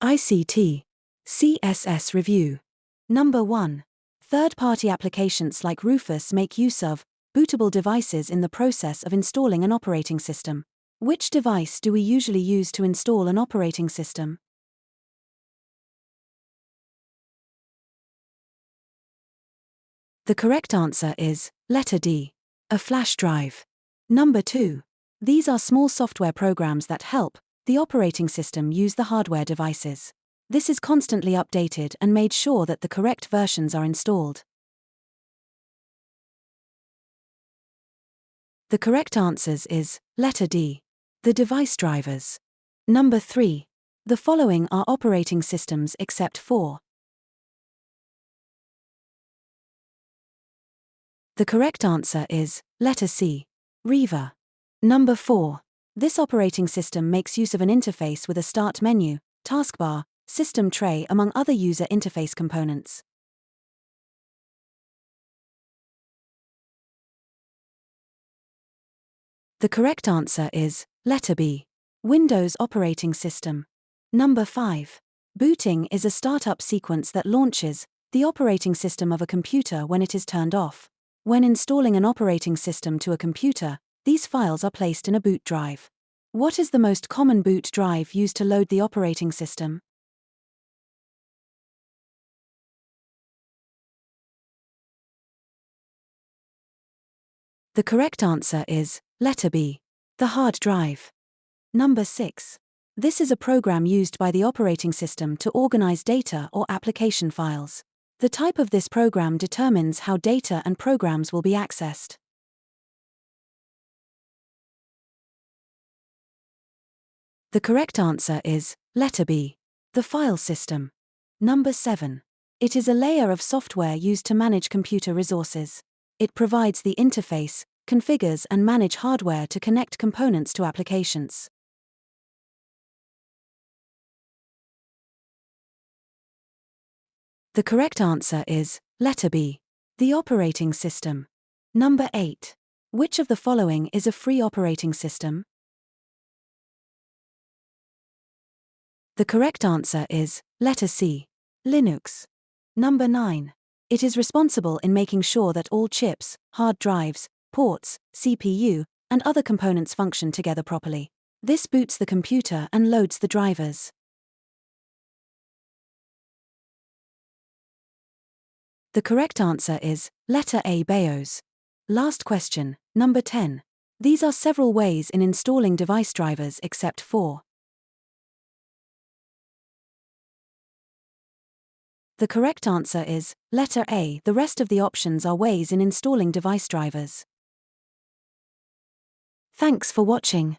ICT-CSS review. Number 1. Third-party applications like Rufus make use of bootable devices in the process of installing an operating system. Which device do we usually use to install an operating system? The correct answer is letter D, a flash drive. Number 2. These are small software programs that help the operating system use the hardware devices. This is constantly updated and made sure that the correct versions are installed. The correct answers is letter D, the device drivers. Number 3. The following are operating systems except for. The correct answer is letter C, Riva. Number 4. This operating system makes use of an interface with a start menu, taskbar, system tray among other user interface components. The correct answer is letter B, Windows operating system. Number 5. Booting is a startup sequence that launches the operating system of a computer when it is turned off. When installing an operating system to a computer, these files are placed in a boot drive. What is the most common boot drive used to load the operating system? The correct answer is letter B, the hard drive. Number 6. This is a program used by the operating system to organize data or application files. The type of this program determines how data and programs will be accessed. The correct answer is letter B, the file system. Number 7. It is a layer of software used to manage computer resources. It provides the interface, configures and manage hardware to connect components to applications. The correct answer is letter B, the operating system. Number 8. Which of the following is a free operating system? The correct answer is letter C, Linux. Number 9. It is responsible in making sure that all chips, hard drives, ports, CPU, and other components function together properly. This boots the computer and loads the drivers. The correct answer is letter A, BIOS. Last question, number 10. These are several ways in installing device drivers except for. The correct answer is letter A. The rest of the options are ways in installing device drivers. Thanks for watching.